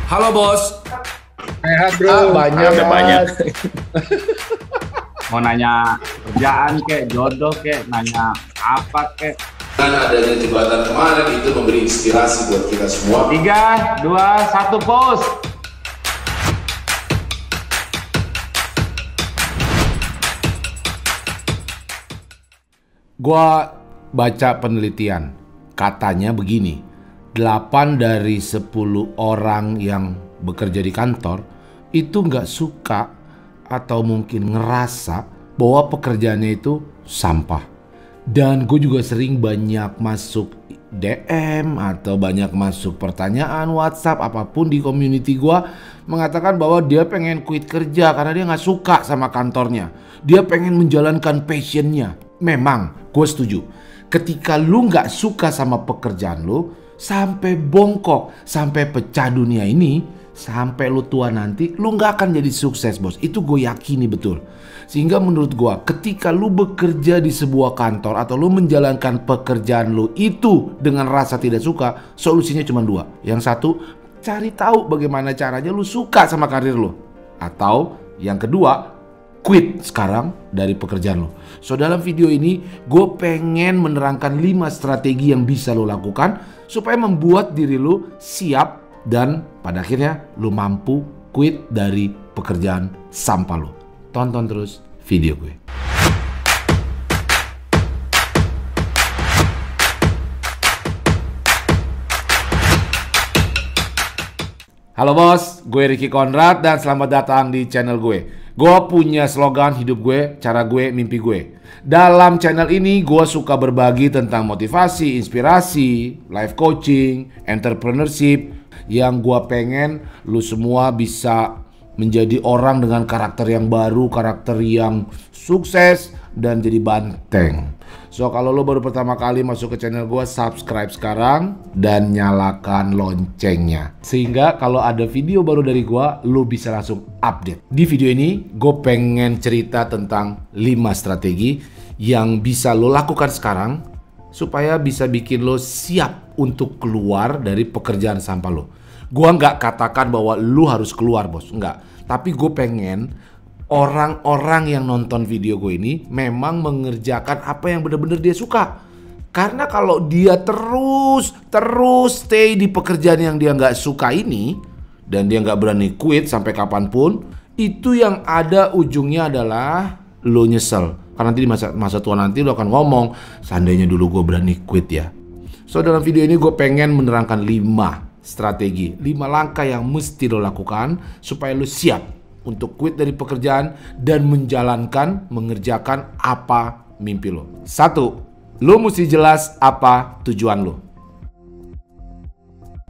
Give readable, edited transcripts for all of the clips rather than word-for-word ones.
Halo bos. Sehat bro. Banyak. Ada banyak. Mau nanya kerjaan kek, jodoh kek, nanya apa kek. Dengan adanya jembatan kemarin itu memberi inspirasi buat kita semua. 3, 2, 1, pause. Gua baca penelitian, katanya begini, 8 dari 10 orang yang bekerja di kantor itu nggak suka atau mungkin ngerasa bahwa pekerjaannya itu sampah. Dan gue juga sering banyak masuk DM atau banyak masuk pertanyaan WhatsApp apapun di community gue mengatakan bahwa dia pengen quit kerja karena dia nggak suka sama kantornya. Dia pengen menjalankan passionnya. Memang gue setuju. Ketika lu nggak suka sama pekerjaan lu, sampai bongkok, sampai pecah dunia ini, sampai lu tua nanti, lu nggak akan jadi sukses bos. Itu gue yakini betul. Sehingga menurut gue, ketika lu bekerja di sebuah kantor atau lu menjalankan pekerjaan lu itu dengan rasa tidak suka, solusinya cuma 2. Yang satu, cari tahu bagaimana caranya lu suka sama karir lu. Atau yang kedua, quit sekarang dari pekerjaan lo. So dalam video ini gue pengen menerangkan 5 strategi yang bisa lo lakukan supaya membuat diri lo siap dan pada akhirnya lo mampu quit dari pekerjaan sampah lo. Tonton terus video gue. Halo bos, gue Ricky Konrad dan selamat datang di channel gue. Gue punya slogan hidup gue, cara gue, mimpi gue. Dalam channel ini gue suka berbagi tentang motivasi, inspirasi, life coaching, entrepreneurship. Yang gue pengen lu semua bisa menjadi orang dengan karakter yang baru, karakter yang sukses dan jadi banteng. So kalau lo baru pertama kali masuk ke channel gue, subscribe sekarang dan nyalakan loncengnya. Sehingga kalau ada video baru dari gue, lo bisa langsung update. Di video ini gue pengen cerita tentang 5 strategi yang bisa lo lakukan sekarang supaya bisa bikin lo siap untuk keluar dari pekerjaan sampah lo. Gue nggak katakan bahwa lo harus keluar bos, nggak. Tapi gue pengen orang-orang yang nonton video gue ini memang mengerjakan apa yang benar-benar dia suka. Karena kalau dia terus stay di pekerjaan yang dia nggak suka ini dan dia nggak berani quit sampai kapanpun, itu yang ada ujungnya adalah lo nyesel. Karena nanti di masa tua nanti lo akan ngomong, seandainya dulu gue berani quit ya. So dalam video ini gue pengen menerangkan 5 strategi, 5 langkah yang mesti lo lakukan supaya lo siap untuk quit dari pekerjaan dan mengerjakan apa mimpi lo. 1, lo mesti jelas apa tujuan lo.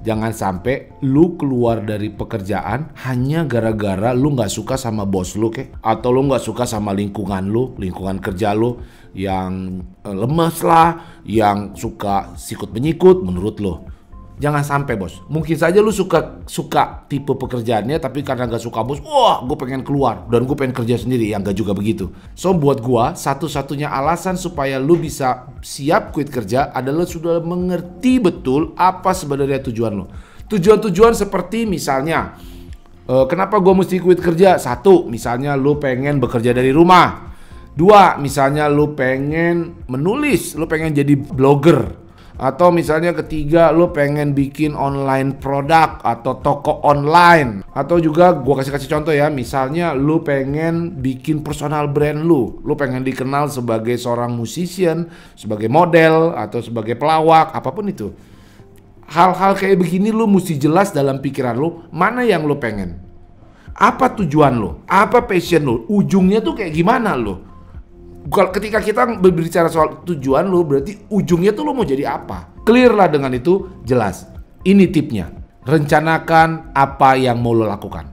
Jangan sampai lo keluar dari pekerjaan hanya gara-gara lo gak suka sama bos lo kek, atau lo gak suka sama lingkungan lo, lingkungan kerja lo yang lemes lah, yang suka sikut menyikut menurut lo. Jangan sampai bos. Mungkin saja lu suka tipe pekerjaannya, tapi karena gak suka bos, wah gue pengen keluar dan gue pengen kerja sendiri. Yang gak juga begitu. So buat gue, satu-satunya alasan supaya lu bisa siap quit kerja adalah sudah mengerti betul apa sebenarnya tujuan lu. Tujuan-tujuan seperti misalnya, kenapa gue mesti quit kerja? 1, misalnya lu pengen bekerja dari rumah. 2, misalnya lu pengen menulis, lu pengen jadi blogger. Atau misalnya ketiga, lo pengen bikin online produk atau toko online. Atau juga gue kasih contoh ya, misalnya lo pengen bikin personal brand lo pengen dikenal sebagai seorang musician, sebagai model atau sebagai pelawak, apapun itu. Hal-hal kayak begini lo mesti jelas dalam pikiran lo mana yang lo pengen. Apa tujuan lo, apa passion lo, ujungnya tuh kayak gimana lo. Ketika kita berbicara soal tujuan lo, berarti ujungnya tuh lo mau jadi apa. Clear lah dengan itu, jelas. Ini tipnya. Rencanakan apa yang mau lo lakukan.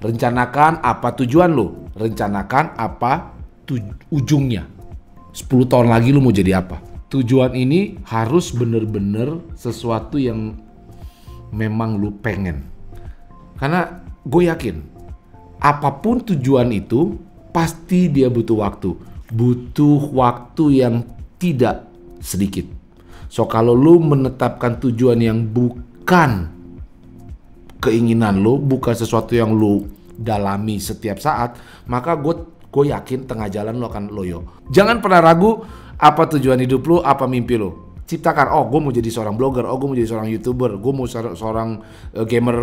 Rencanakan apa tujuan lo. Rencanakan apa ujungnya. 10 tahun lagi lo mau jadi apa. Tujuan ini harus bener-bener sesuatu yang memang lo pengen. Karena gue yakin, apapun tujuan itu, pasti dia butuh waktu. Butuh waktu yang tidak sedikit. So kalau lu menetapkan tujuan yang bukan keinginan lu, bukan sesuatu yang lu dalami setiap saat, maka gue yakin tengah jalan lu akan loyo. Jangan pernah ragu apa tujuan hidup lu, apa mimpi lu. Ciptakan, oh gue mau jadi seorang blogger, oh gue mau jadi seorang YouTuber, gue mau seorang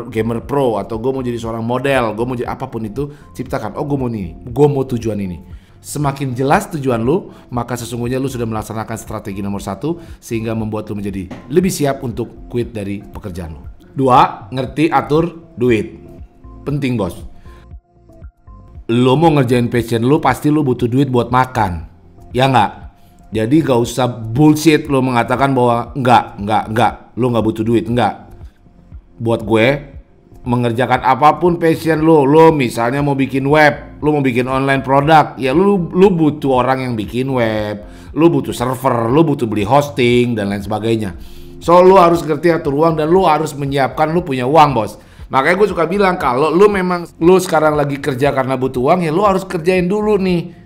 gamer pro, atau gue mau jadi seorang model, gue mau jadi apapun itu. Ciptakan, oh gue mau ini, gue mau tujuan ini. Semakin jelas tujuan lu, maka sesungguhnya lu sudah melaksanakan strategi nomor 1 sehingga membuat lu menjadi lebih siap untuk quit dari pekerjaan lu. 2, ngerti atur duit. Penting bos. Lu mau ngerjain passion lu, pasti lu butuh duit buat makan. Ya nggak? Jadi gak usah bullshit lu mengatakan bahwa enggak, lu gak butuh duit, enggak. Buat gue, mengerjakan apapun passion lu misalnya mau bikin web, lu mau bikin online produk, ya lu butuh orang yang bikin web, lu butuh server, lu butuh beli hosting dan lain sebagainya. So lu harus ngerti atur uang dan lu harus menyiapkan lu punya uang bos. Makanya gue suka bilang kalau lu memang lu sekarang lagi kerja karena butuh uang, ya lu harus kerjain dulu nih.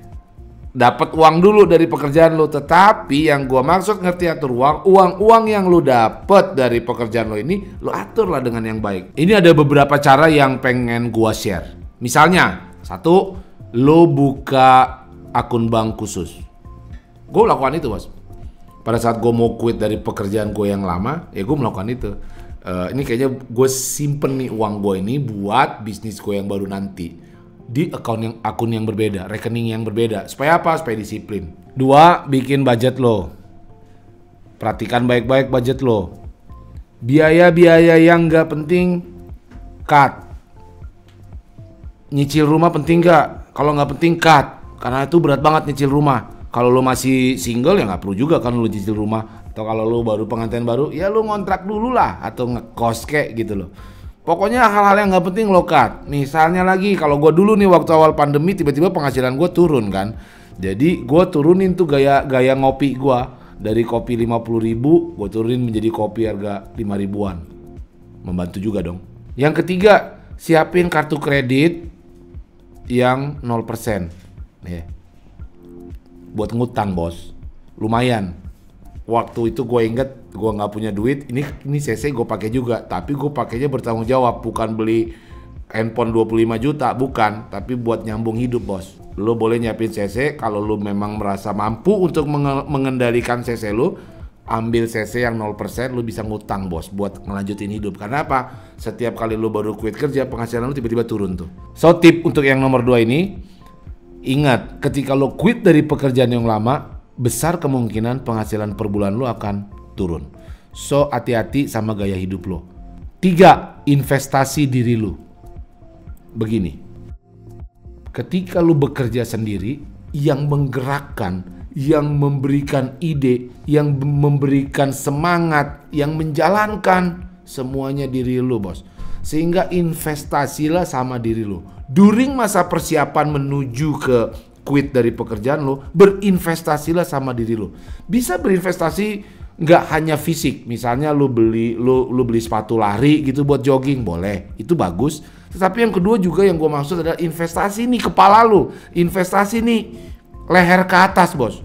Dapat uang dulu dari pekerjaan lo. Tetapi yang gua maksud ngerti atur uang yang lo dapat dari pekerjaan lo ini lo aturlah dengan yang baik. Ini ada beberapa cara yang pengen gua share. Misalnya, 1, lo buka akun bank khusus. Gue lakukan itu bos. Pada saat gue mau quit dari pekerjaan gue yang lama, ya gue melakukan itu. Ini kayaknya gue simpen nih uang gue ini buat bisnis gue yang baru nanti. Di akun yang berbeda, rekening yang berbeda. Supaya apa? Supaya disiplin. 2, bikin budget lo. Perhatikan baik-baik budget lo. Biaya-biaya yang gak penting, cut. Nyicil rumah penting gak? Kalau gak penting, cut. Karena itu berat banget nyicil rumah. Kalau lo masih single, ya gak perlu juga kan lo nyicil rumah. Atau kalau lo baru pengantin baru, ya lo ngontrak dulu lah. Atau ngekos kayak gitu loh. Pokoknya hal-hal yang gak penting lo cut. Misalnya lagi kalau gue dulu nih waktu awal pandemi tiba-tiba penghasilan gue turun kan. Jadi gue turunin tuh gaya ngopi gue. Dari kopi 50.000 gue turunin menjadi kopi harga 5.000-an. Membantu juga dong. Yang ketiga, siapin kartu kredit yang 0%. Buat ngutang bos. Lumayan. Waktu itu gue inget gue nggak punya duit, ini CC gue pakai juga, tapi gue pakainya bertanggung jawab, bukan beli handphone 25 juta, bukan, tapi buat nyambung hidup bos. Lo boleh nyiapin CC kalau lo memang merasa mampu untuk mengendalikan CC lo, ambil CC yang 0%, lo bisa ngutang bos buat ngelanjutin hidup. Karena apa? Setiap kali lo baru quit kerja, penghasilan lo tiba-tiba turun tuh. So tip untuk yang nomor 2 ini, ingat ketika lo quit dari pekerjaan yang lama, besar kemungkinan penghasilan per bulan lo akan turun. So hati-hati sama gaya hidup lo. 3, investasi diri lo. Begini, ketika lo bekerja sendiri, yang menggerakkan, yang memberikan ide, yang memberikan semangat, yang menjalankan semuanya diri lo bos. Sehingga investasilah sama diri lo. During masa persiapan menuju ke quit dari pekerjaan lo, berinvestasilah sama diri lo. Bisa berinvestasi nggak hanya fisik, misalnya lo beli sepatu lari gitu buat jogging, boleh, itu bagus. Tetapi yang kedua juga yang gue maksud adalah investasi nih kepala lo, investasi nih leher ke atas bos.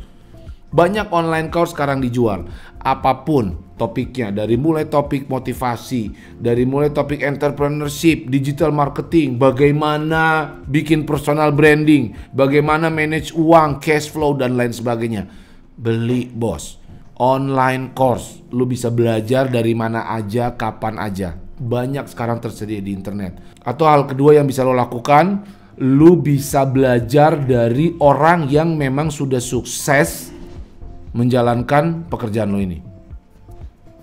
Banyak online course sekarang dijual, apapun topiknya, dari mulai topik motivasi, dari mulai topik entrepreneurship, digital marketing, bagaimana bikin personal branding, bagaimana manage uang, cash flow dan lain sebagainya. Beli bos, online course, lu bisa belajar dari mana aja, kapan aja. Banyak sekarang tersedia di internet. Atau hal kedua yang bisa lo lakukan, lu bisa belajar dari orang yang memang sudah sukses menjalankan pekerjaan lo ini.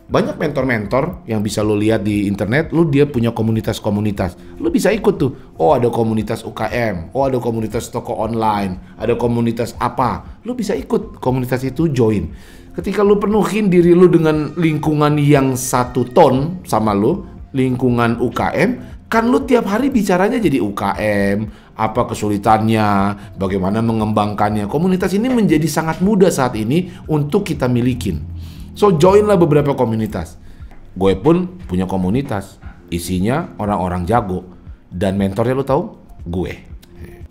Banyak mentor-mentor yang bisa lo lihat di internet, dia punya komunitas-komunitas. Lo bisa ikut tuh. Oh, ada komunitas UKM, oh ada komunitas toko online, ada komunitas apa. Lo bisa ikut komunitas itu, join. Ketika lo penuhin diri lo dengan lingkungan yang satu ton sama lo, lingkungan UKM, kan lo tiap hari bicaranya jadi UKM, apa kesulitannya, bagaimana mengembangkannya. Komunitas ini menjadi sangat mudah saat ini untuk kita milikin. So joinlah beberapa komunitas. Gue pun punya komunitas, isinya orang-orang jago. Dan mentornya lo tahu? Gue.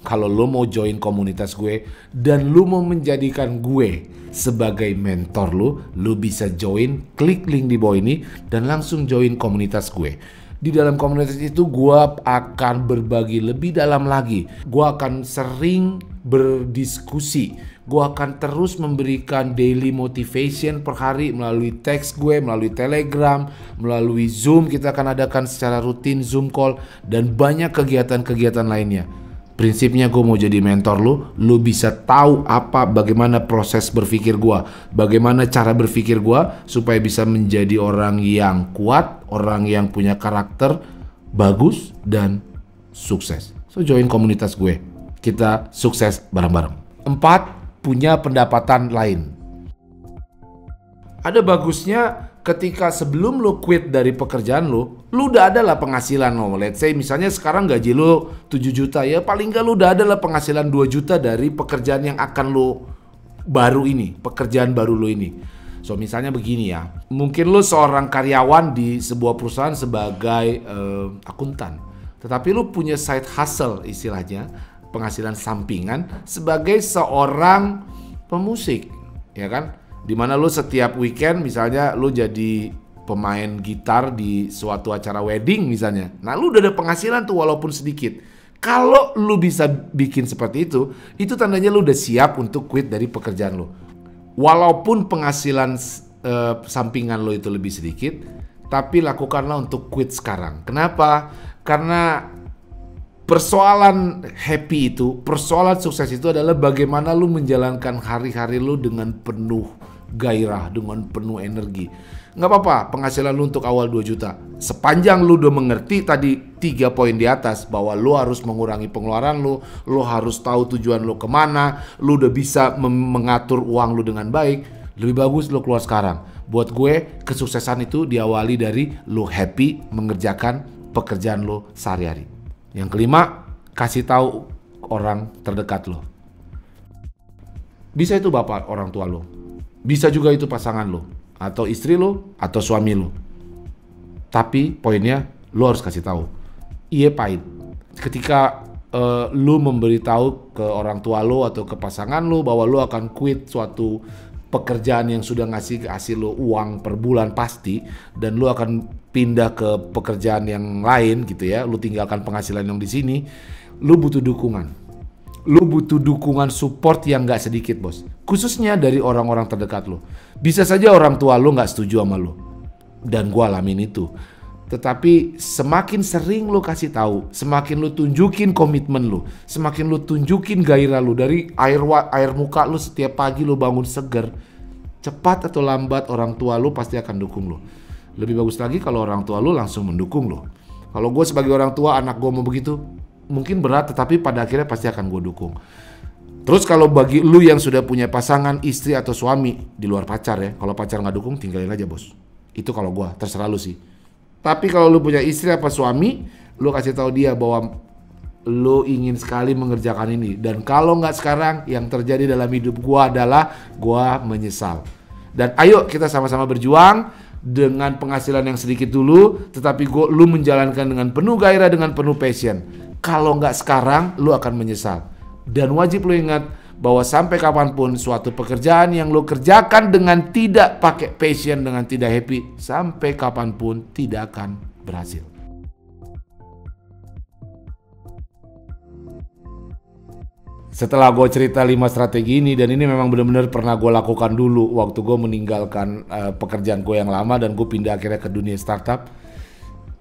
Kalau lo mau join komunitas gue dan lo mau menjadikan gue sebagai mentor lo bisa join, klik link di bawah ini dan langsung join komunitas gue. Di dalam komunitas itu gue akan berbagi lebih dalam lagi. Gue akan sering berdiskusi. Gue akan terus memberikan daily motivation per hari melalui teks gue, melalui Telegram, melalui Zoom. Kita akan adakan secara rutin Zoom call dan banyak kegiatan-kegiatan lainnya. Prinsipnya gue mau jadi mentor lu bisa tahu bagaimana proses berpikir gue, bagaimana cara berpikir gue supaya bisa menjadi orang yang kuat, orang yang punya karakter bagus dan sukses. So join komunitas gue, kita sukses bareng-bareng. 4, punya pendapatan lain. Ada bagusnya ketika sebelum lo quit dari pekerjaan lo udah ada lah penghasilan lo. Let's say misalnya sekarang gaji lo 7 juta ya, paling nggak lo udah ada lah penghasilan 2 juta dari pekerjaan yang akan lo pekerjaan baru lo ini. So misalnya begini ya, mungkin lo seorang karyawan di sebuah perusahaan sebagai akuntan, tetapi lo punya side hustle istilahnya, penghasilan sampingan sebagai seorang pemusik, ya kan? Dimana lu setiap weekend misalnya lu jadi pemain gitar di suatu acara wedding misalnya. Nah lu udah ada penghasilan tuh walaupun sedikit. Kalau lu bisa bikin seperti itu tandanya lu udah siap untuk quit dari pekerjaan lu. Walaupun penghasilan sampingan lu itu lebih sedikit, tapi lakukanlah untuk quit sekarang. Kenapa? Karena persoalan happy itu, persoalan sukses itu adalah bagaimana lu menjalankan hari-hari lu dengan penuh gairah, dengan penuh energi. Nggak apa-apa penghasilan lu untuk awal 2 juta. Sepanjang lu udah mengerti tadi 3 poin di atas, bahwa lu harus mengurangi pengeluaran lu harus tahu tujuan lu kemana, lu udah bisa mengatur uang lu dengan baik, lebih bagus lu keluar sekarang. Buat gue, kesuksesan itu diawali dari lu happy mengerjakan pekerjaan lu sehari-hari. Yang kelima, kasih tahu orang terdekat lo. Bisa itu bapak orang tua lo, bisa juga itu pasangan lo, atau istri lo, atau suami lo. Tapi poinnya, lo harus kasih tahu. Iya pahit. Ketika lo memberitahu ke orang tua lo atau ke pasangan lo bahwa lo akan quit suatu pekerjaan yang sudah ngasih hasil lo uang per bulan pasti, dan lo akan pindah ke pekerjaan yang lain gitu ya, lu tinggalkan penghasilan yang di sini, lu butuh dukungan. Lu butuh dukungan support yang gak sedikit bos, khususnya dari orang-orang terdekat lu. Bisa saja orang tua lu gak setuju sama lu, dan gua alamin itu. Tetapi semakin sering lu kasih tahu, semakin lu tunjukin komitmen lu, semakin lu tunjukin gairah lu, dari air muka lu setiap pagi lu bangun seger, cepat atau lambat orang tua lu pasti akan dukung lu. Lebih bagus lagi kalau orang tua lu langsung mendukung lo. Kalau gue sebagai orang tua, anak gue mau begitu, mungkin berat, tetapi pada akhirnya pasti akan gue dukung. Terus kalau bagi lu yang sudah punya pasangan, istri atau suami, di luar pacar ya, kalau pacar nggak dukung, tinggalin aja bos. Itu kalau gue, terserah lu sih. Tapi kalau lu punya istri apa suami, lu kasih tahu dia bahwa lu ingin sekali mengerjakan ini. Dan kalau nggak sekarang, yang terjadi dalam hidup gue adalah gue menyesal. Dan ayo kita sama-sama berjuang dengan penghasilan yang sedikit dulu, tetapi lu menjalankan dengan penuh gairah, dengan penuh passion. Kalau nggak sekarang, lu akan menyesal. Dan wajib lu ingat bahwa sampai kapanpun suatu pekerjaan yang lu kerjakan dengan tidak pakai passion, dengan tidak happy, sampai kapanpun tidak akan berhasil. Setelah gue cerita 5 strategi ini, dan ini memang benar-benar pernah gue lakukan dulu waktu gue meninggalkan pekerjaan gue yang lama dan gue pindah akhirnya ke dunia startup,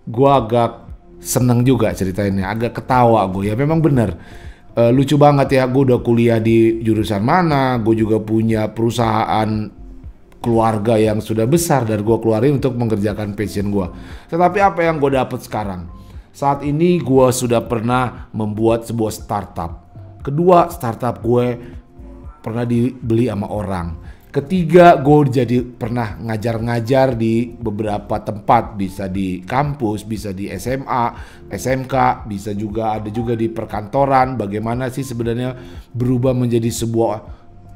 gue agak seneng juga ceritainnya, agak ketawa gue. Ya memang benar, lucu banget ya, gue udah kuliah di jurusan mana, gue juga punya perusahaan keluarga yang sudah besar dan gue keluarin untuk mengerjakan passion gue. Tetapi apa yang gue dapat sekarang? Saat ini gue sudah pernah membuat sebuah startup. Kedua, startup gue pernah dibeli sama orang. Ketiga, gue jadi pernah ngajar-ngajar di beberapa tempat. Bisa di kampus, bisa di SMA, SMK, bisa juga ada juga di perkantoran. Bagaimana sih sebenarnya berubah menjadi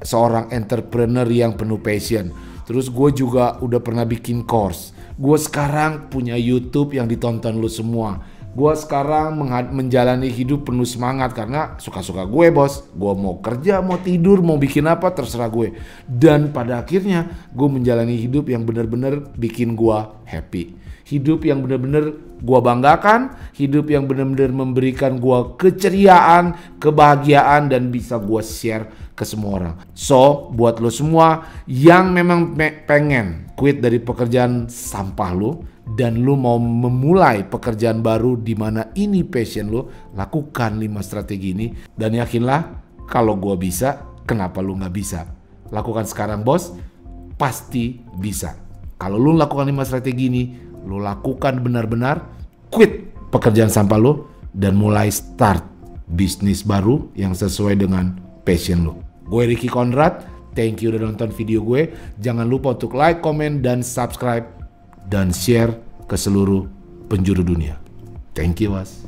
seorang entrepreneur yang penuh passion. Terus gue juga udah pernah bikin course. Gue sekarang punya YouTube yang ditonton lu semua. Gue sekarang menjalani hidup penuh semangat karena suka-suka gue bos. Gue mau kerja, mau tidur, mau bikin apa terserah gue. Dan pada akhirnya gue menjalani hidup yang benar-benar bikin gue happy. Hidup yang benar-benar gua banggakan, hidup yang benar-benar memberikan gua keceriaan, kebahagiaan, dan bisa gua share ke semua orang. So, buat lo semua yang memang pengen quit dari pekerjaan sampah lo dan lo mau memulai pekerjaan baru di mana ini passion lo, lakukan 5 strategi ini dan yakinlah kalau gua bisa, kenapa lo nggak bisa? Lakukan sekarang bos, pasti bisa. Kalau lo lakukan 5 strategi ini, lo lakukan benar-benar, quit pekerjaan sampah lo dan mulai start bisnis baru yang sesuai dengan passion lo. Gue Ricky Conrad, thank you udah nonton video gue. Jangan lupa untuk like, komen, dan subscribe dan share ke seluruh penjuru dunia. Thank you, was.